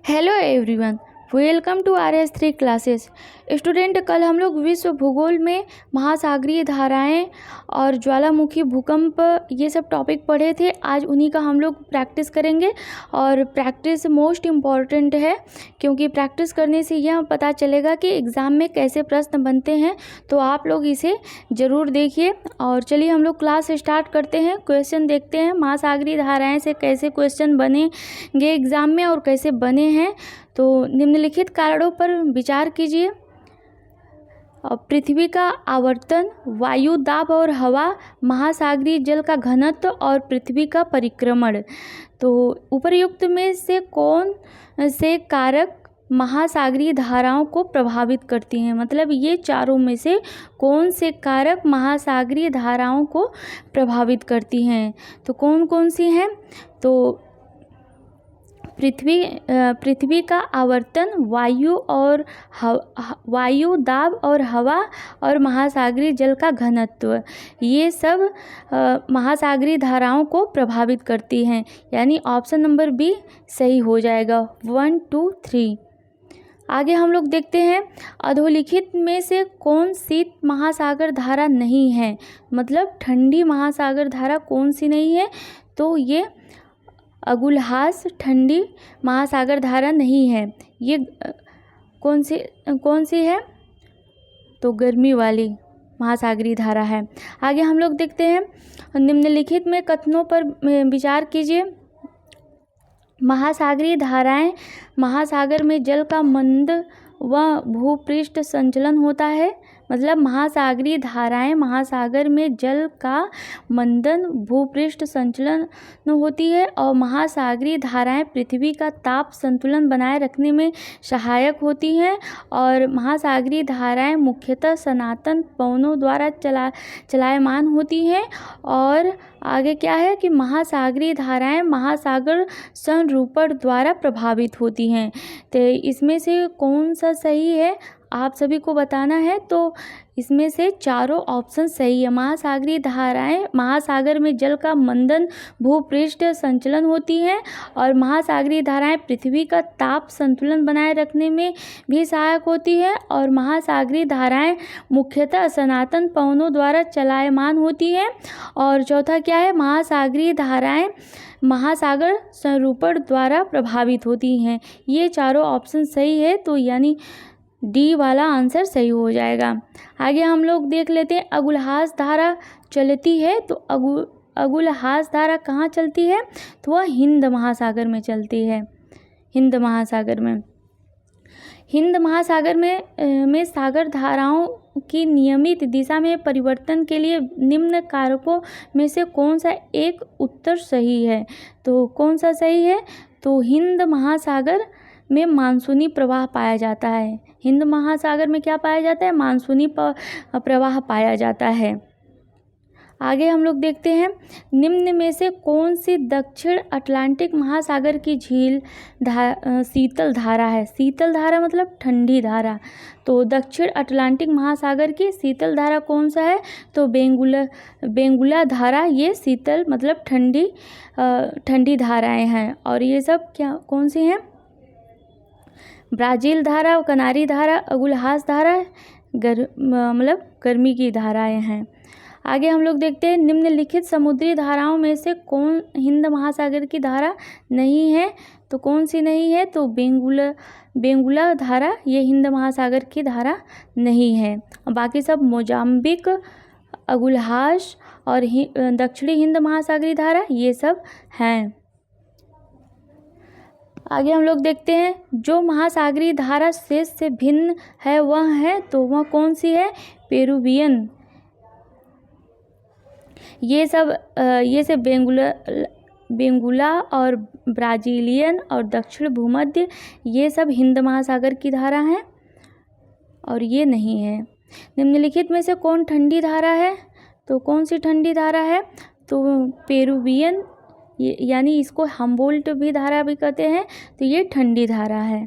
Hello everyone, welcome to RS3 classes. Student, कल हम लोग विश्व भूगोल में महासागरीय धाराएं और ज्वालामुखी भूकंप ये सब टॉपिक पढ़े थे। आज उन्हीं का हम लोग प्रैक्टिस करेंगे और प्रैक्टिस मोस्ट इम्पॉर्टेंट है, क्योंकि प्रैक्टिस करने से यह पता चलेगा कि एग्ज़ाम में कैसे प्रश्न बनते हैं। तो आप लोग इसे ज़रूर देखिए। और चलिए हम लोग क्लास स्टार्ट करते हैं। क्वेश्चन देखते हैं, महासागरीय धाराएँ से कैसे क्वेश्चन बनेंगे एग्ज़ाम में और कैसे बने हैं। तो निम्नलिखित कारणों पर विचार कीजिए। पृथ्वी का आवर्तन, वायु दाब और हवा, महासागरीय जल का घनत्व और पृथ्वी का परिक्रमण। तो उपर्युक्त में से कौन से कारक महासागरीय धाराओं को प्रभावित करती हैं? मतलब ये चारों में से कौन से कारक महासागरीय धाराओं को प्रभावित करती हैं? तो कौन कौन सी हैं? तो पृथ्वी का आवर्तन, वायु दाब और हवा और महासागरीय जल का घनत्व, ये सब महासागरीय धाराओं को प्रभावित करती हैं। यानी ऑप्शन नंबर बी सही हो जाएगा। 1, 2, 3। आगे हम लोग देखते हैं, अधोलिखित में से कौन शीत महासागर धारा नहीं है? मतलब ठंडी महासागर धारा कौन सी नहीं है? तो ये अगुलहास ठंडी महासागर धारा नहीं है। ये कौन सी है? तो गर्मी वाली महासागरीय धारा है। आगे हम लोग देखते हैं, निम्नलिखित में कथनों पर विचार कीजिए। महासागरीय धाराएं, महासागर में जल का मंद व भूपृष्ठ संचलन होता है। मतलब महासागरीय धाराएं महासागर में जल का मंदन, भूपृष्ठ संचलन होती है। और महासागरीय धाराएं पृथ्वी का ताप संतुलन बनाए रखने में सहायक होती हैं। और महासागरीय धाराएं मुख्यतः सनातन पवनों द्वारा चलायमान होती हैं। और आगे क्या है कि महासागरीय धाराएं महासागर संरूपण द्वारा प्रभावित होती हैं। तो इसमें से कौन सा सही है आप सभी को बताना है। तो इसमें से चारों ऑप्शन सही है। महासागरीय धाराएं महासागर में जल का मंदन, भूपृष्ठ संचलन होती हैं। और महासागरीय धाराएं पृथ्वी का ताप संतुलन बनाए रखने में भी सहायक होती है। और महासागरीय धाराएं मुख्यतः सनातन पवनों द्वारा चलायमान होती हैं। और चौथा क्या है? महासागरीय धाराएं महासागर संरूपण द्वारा प्रभावित होती हैं। ये चारों ऑप्शन सही है, तो यानी डी वाला आंसर सही हो जाएगा। आगे हम लोग देख लेते हैं, अगुलहास धारा चलती है। तो अगुलहास धारा कहाँ चलती है? तो वह हिंद महासागर में चलती है। हिंद महासागर में सागर धाराओं की नियमित दिशा में परिवर्तन के लिए निम्न कारकों में से कौन सा एक उत्तर सही है? तो कौन सा सही है? तो हिंद महासागर में मानसूनी प्रवाह पाया जाता है। हिंद महासागर में क्या पाया जाता है? मानसूनी प्रवाह पाया जाता है। आगे हम लोग देखते हैं, निम्न में से कौन सी दक्षिण अटलांटिक महासागर की झील शीतल धारा है? शीतल धारा मतलब ठंडी धारा। तो दक्षिण अटलांटिक महासागर की शीतल धारा कौन सा है? तो बेंगुला धारा। ये शीतल मतलब ठंडी धाराएं हैं। और ये सब कौन सी हैं? ब्राज़ील धारा, कनारी धारा, अगुलहास धारा मतलब गर्मी की धाराएं हैं। आगे हम लोग देखते हैं, निम्नलिखित समुद्री धाराओं में से कौन हिंद महासागर की धारा नहीं है? तो कौन सी नहीं है? तो बेंगुला धारा ये हिंद महासागर की धारा नहीं है। बाकी सब मोजाम्बिक, अगुलहास और दक्षिणी हिंद महासागरीय धारा ये सब हैं। आगे हम लोग देखते हैं, जो महासागरीय धारा शेष से भिन्न है वह है, तो वह कौन सी है? पेरुवियन। ये सब बेंगुला और ब्राज़ीलियन और दक्षिण भूमध्य ये सब हिंद महासागर की धारा हैं और ये नहीं है। निम्नलिखित में से कौन ठंडी धारा है? तो कौन सी ठंडी धारा है? तो पेरुवियन, यानी इसको हम्बोल्ट भी धारा भी कहते हैं। तो ये ठंडी धारा है।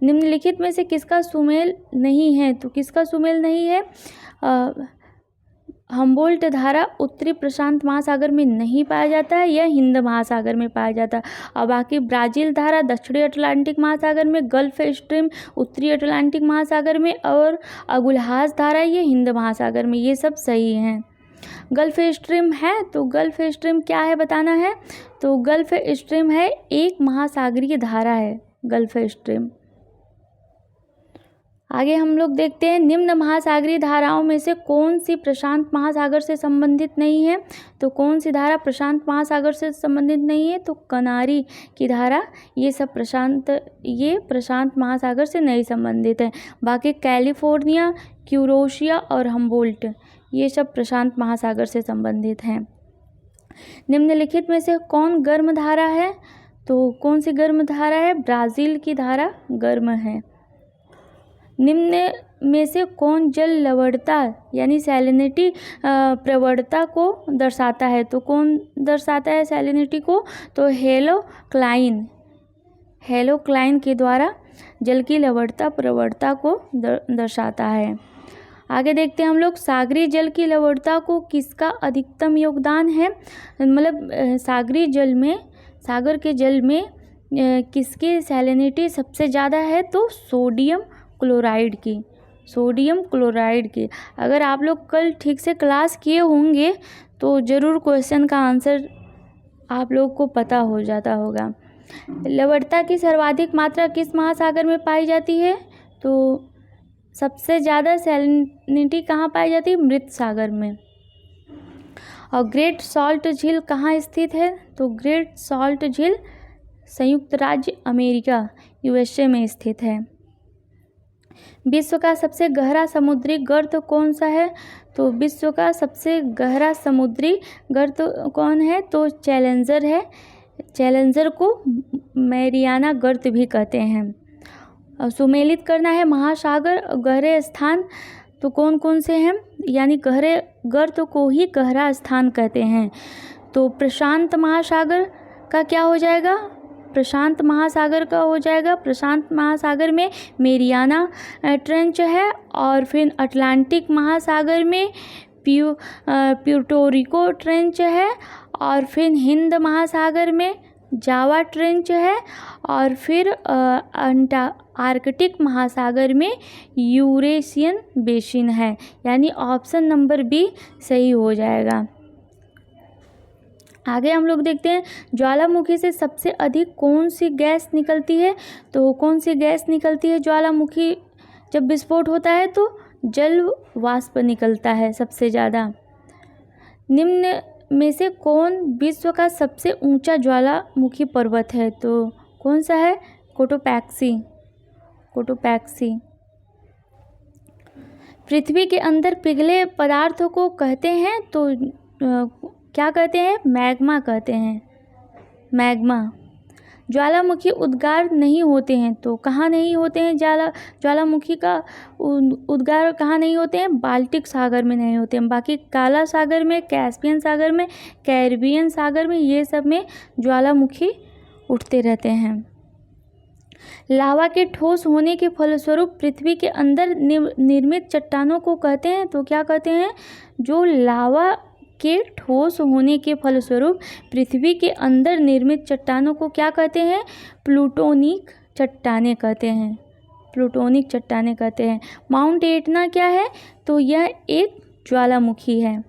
निम्नलिखित में से किसका सुमेल नहीं है? तो किसका सुमेल नहीं है? हम्बोल्ट धारा उत्तरी प्रशांत महासागर में नहीं पाया जाता है, यह हिंद महासागर में पाया जाता है। और बाकी ब्राज़ील धारा दक्षिणी अटलांटिक महासागर में, गल्फ स्ट्रीम उत्तरी अटलांटिक महासागर में, और अगुल्हास धारा ये हिंद महासागर में। ये सब सही हैं। गल्फ स्ट्रीम है, तो गल्फ स्ट्रीम क्या है बताना है। तो गल्फ स्ट्रीम है एक महासागरीय धारा है गल्फ स्ट्रीम। आगे हम लोग देखते हैं निम्न महासागरीय धाराओं में से कौन सी प्रशांत महासागर से संबंधित नहीं है। तो कौन सी धारा प्रशांत महासागर से संबंधित नहीं है। तो कनारी की धारा ये प्रशांत महासागर से नहीं संबंधित है। बाकी कैलिफोर्निया, क्यूरोशिया और हम्बोल्ट ये सब प्रशांत महासागर से संबंधित हैं। निम्नलिखित में से कौन गर्म धारा है। तो कौन सी गर्म धारा है। ब्राज़ील की धारा गर्म है। निम्न में से कौन जल लवणता यानी सैलिनिटी प्रवणता को दर्शाता है। तो कौन दर्शाता है सैलिनिटी को। तो हेलोक्लाइन के द्वारा जल की लवणता प्रवणता को दर्शाता है। आगे देखते हैं हम लोग सागरीय जल की लवणता को किसका अधिकतम योगदान है। मतलब सागरीय जल में, सागर के जल में किसकी सैलिनिटी सबसे ज़्यादा है। तो सोडियम क्लोराइड की। अगर आप लोग कल ठीक से क्लास किए होंगे तो ज़रूर क्वेश्चन का आंसर आप लोग को पता हो जाता होगा। लवणता की सर्वाधिक मात्रा किस महासागर में पाई जाती है। तो सबसे ज़्यादा सैलिनिटी कहाँ पाई जाती है। मृत सागर में। और ग्रेट सॉल्ट झील कहाँ स्थित है। तो ग्रेट सॉल्ट झील संयुक्त राज्य अमेरिका USA में स्थित है। विश्व का सबसे गहरा समुद्री गर्त कौन सा है। तो विश्व का सबसे गहरा समुद्री गर्त कौन है। तो चैलेंजर है। चैलेंजर को मैरियाना गर्त भी कहते हैं। सुमेलित करना है महासागर गहरे स्थान तो कौन कौन से हैं, यानी गहरे गर्त को ही गहरा स्थान कहते हैं। तो प्रशांत महासागर का क्या हो जाएगा। प्रशांत महासागर का हो जाएगा। प्रशांत महासागर में मेरियाना ट्रेंच है। और फिर अटलांटिक महासागर में प्यूर्टो ट्रेंच है। और फिर हिंद महासागर में जावा ट्रेंच है। और फिर आर्कटिक महासागर में यूरेशियन बेसिन है। यानी ऑप्शन नंबर बी सही हो जाएगा। आगे हम लोग देखते हैं ज्वालामुखी से सबसे अधिक कौन सी गैस निकलती है। तो कौन सी गैस निकलती है ज्वालामुखी जब विस्फोट होता है। तो जल वाष्प निकलता है सबसे ज़्यादा। निम्न में से कौन विश्व का सबसे ऊंचा ज्वालामुखी पर्वत है। तो कौन सा है। कोटोपैक्सी। पृथ्वी के अंदर पिघले पदार्थों को कहते हैं। तो क्या कहते हैं। मैग्मा कहते हैं। मैग्मा। ज्वालामुखी उद्गार नहीं होते हैं। तो कहाँ नहीं होते हैं ज्वालामुखी का उद्गार कहाँ नहीं होते हैं। बाल्टिक सागर में नहीं होते हैं। बाकी काला सागर में, कैस्पियन सागर में, कैरिबियन सागर में ये सब में ज्वालामुखी उठते रहते हैं। लावा के ठोस होने के फलस्वरूप पृथ्वी के अंदर निर्मित चट्टानों को कहते हैं। तो क्या कहते हैं। जो लावा के ठोस होने के फलस्वरूप पृथ्वी के अंदर निर्मित चट्टानों को क्या कहते हैं। प्लूटोनिक चट्टानें कहते हैं। माउंट एटना क्या है। तो यह एक ज्वालामुखी है।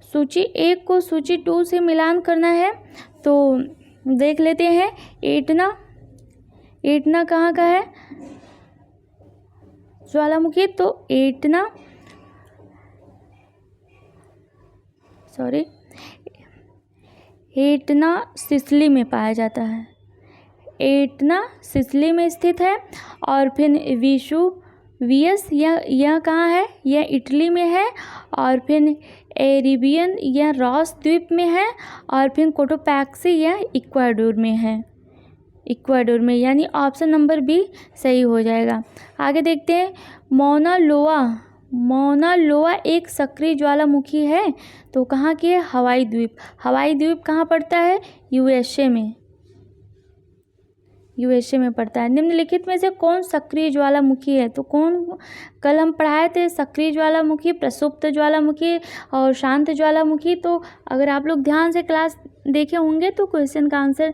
सूची 1 को सूची 2 से मिलान करना है। तो देख लेते हैं। एटना कहाँ का है ज्वालामुखी। तो एटना सिसिली में पाया जाता है। एटना सिसिली में स्थित है। और फिर वेसुवियस यह कहाँ है। यह इटली में है। और फिर एरिबियन यह रॉस द्वीप में है। और फिर कोटोपैक्सी यह इक्वाडोर में यानी ऑप्शन नंबर बी सही हो जाएगा। आगे देखते हैं मौना लोआ एक सक्रिय ज्वालामुखी है। तो कहाँ की है। हवाई द्वीप कहाँ पड़ता है। USA में। यूएसए में पड़ता है। निम्नलिखित में से कौन सक्रिय ज्वालामुखी है? तो कौन, कल हम पढ़ाए थे सक्रिय ज्वालामुखी, प्रसुप्त ज्वालामुखी और शांत ज्वालामुखी। तो अगर आप लोग ध्यान से क्लास देखे होंगे तो क्वेश्चन का आंसर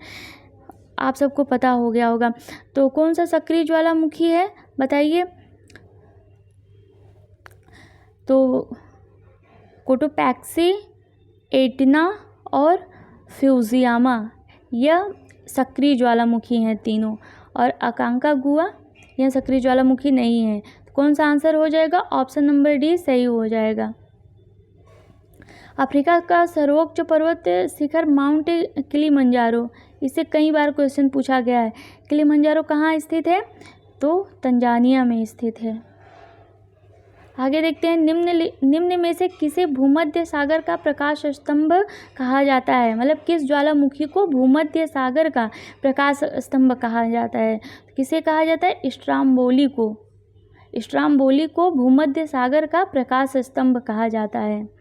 आप सबको पता हो गया होगा। तो कौन सा सक्रिय ज्वालामुखी है बताइए? तो कोटोपैक्सी, एटना और फ्यूजियामा यह सक्रिय ज्वालामुखी हैं तीनों, और अकांकागुआ यह सक्रिय ज्वालामुखी नहीं है। तो कौन सा आंसर हो जाएगा? ऑप्शन नंबर डी सही हो जाएगा। अफ्रीका का सर्वोच्च पर्वत शिखर माउंट किलिमंजारो, इससे कई बार क्वेश्चन पूछा गया है। किलिमंजारो कहाँ स्थित है? तो तंजानिया में स्थित है। आगे देखते हैं, निम्न में से किसे भूमध्य सागर का प्रकाश स्तंभ कहा जाता है? मतलब किस ज्वालामुखी को भूमध्य सागर का प्रकाश स्तंभ कहा जाता है? किसे कहा जाता है? स्ट्राम्बोली को। स्ट्राम्बोली को भूमध्य सागर का प्रकाश स्तंभ कहा जाता है।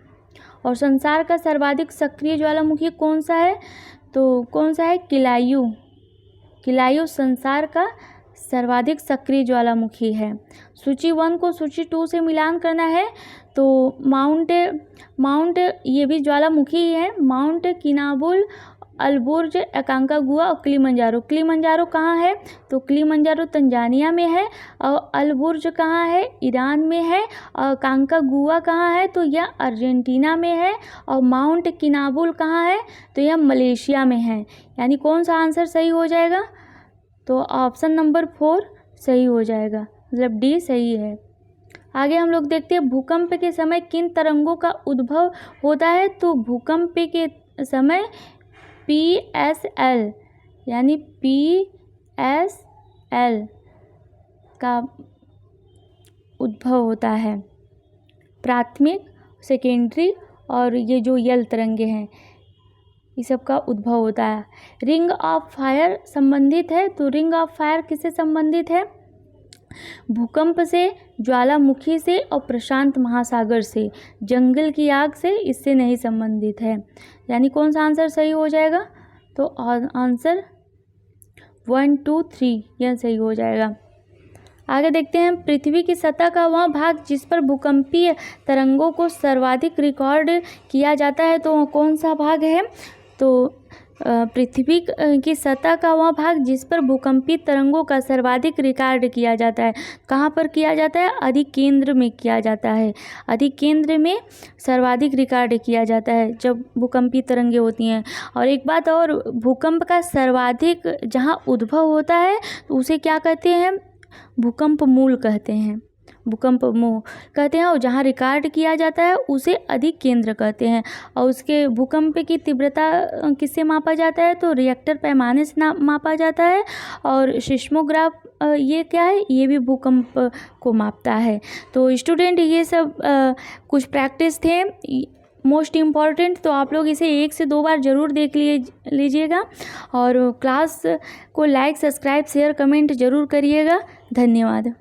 और संसार का सर्वाधिक सक्रिय ज्वालामुखी कौन सा है? तो कौन सा है? किलायु। किलायु संसार का सर्वाधिक सक्रिय ज्वालामुखी है। सूची 1 को सूची 2 से मिलान करना है तो माउंट ये भी ज्वालामुखी ही है। माउंट किनाबुल, अलबुर्ज, अकांकागुआ और किलिमंजारो। किलिमंजारो कहाँ है? तो किलिमंजारो तंजानिया में है। और अलबुर्ज कहाँ है? ईरान में है। और अकांकागुआ कहाँ है? तो यह अर्जेंटीना में है। और माउंट किनाबुल कहाँ है? तो यह मलेशिया में है। यानी कौन सा आंसर सही हो जाएगा? तो ऑप्शन नंबर 4 सही हो जाएगा, मतलब डी सही है। आगे हम लोग देखते हैं, भूकंप के समय किन तरंगों का उद्भव होता है? तो भूकंप के समय PSL यानी PSL का उद्भव होता है। प्राथमिक, सेकेंडरी और ये जो यल तरंगे हैं इस सब का उद्भव होता है। रिंग ऑफ फायर संबंधित है, तो रिंग ऑफ फायर किससे संबंधित है? भूकंप से, ज्वालामुखी से और प्रशांत महासागर से। जंगल की आग से इससे नहीं संबंधित है। यानी कौन सा आंसर सही हो जाएगा? तो आंसर 1, 2, 3 यह सही हो जाएगा। आगे देखते हैं, पृथ्वी की सतह का वह भाग जिस पर भूकंपीय तरंगों को सर्वाधिक रिकॉर्ड किया जाता है, तो कौन सा भाग है? तो पृथ्वी की सतह का वह भाग जिस पर भूकंपीय तरंगों का सर्वाधिक रिकॉर्ड किया जाता है, कहाँ पर किया जाता है? अधिकेंद्र में किया जाता है। अधिकेंद्र में सर्वाधिक रिकॉर्ड किया जाता है जब भूकंपीय तरंगें होती हैं। और एक बात और, भूकंप का सर्वाधिक जहाँ उद्भव होता है तो उसे क्या कहते हैं? भूकंप मूल कहते हैं। भूकंप मूल कहते हैं। और जहाँ रिकॉर्ड किया जाता है उसे अधिक केंद्र कहते हैं। और उसके भूकंप की तीव्रता किससे मापा जाता है? तो रिएक्टर पैमाने से मापा जाता है। और सिस्मोग्राफ ये क्या है? ये भी भूकंप को मापता है। तो स्टूडेंट ये सब कुछ प्रैक्टिस थे मोस्ट इम्पॉर्टेंट, तो आप लोग इसे 1 से 2 बार ज़रूर देख लीजिएगा। और क्लास को लाइक, सब्सक्राइब, शेयर, कमेंट ज़रूर करिएगा। धन्यवाद।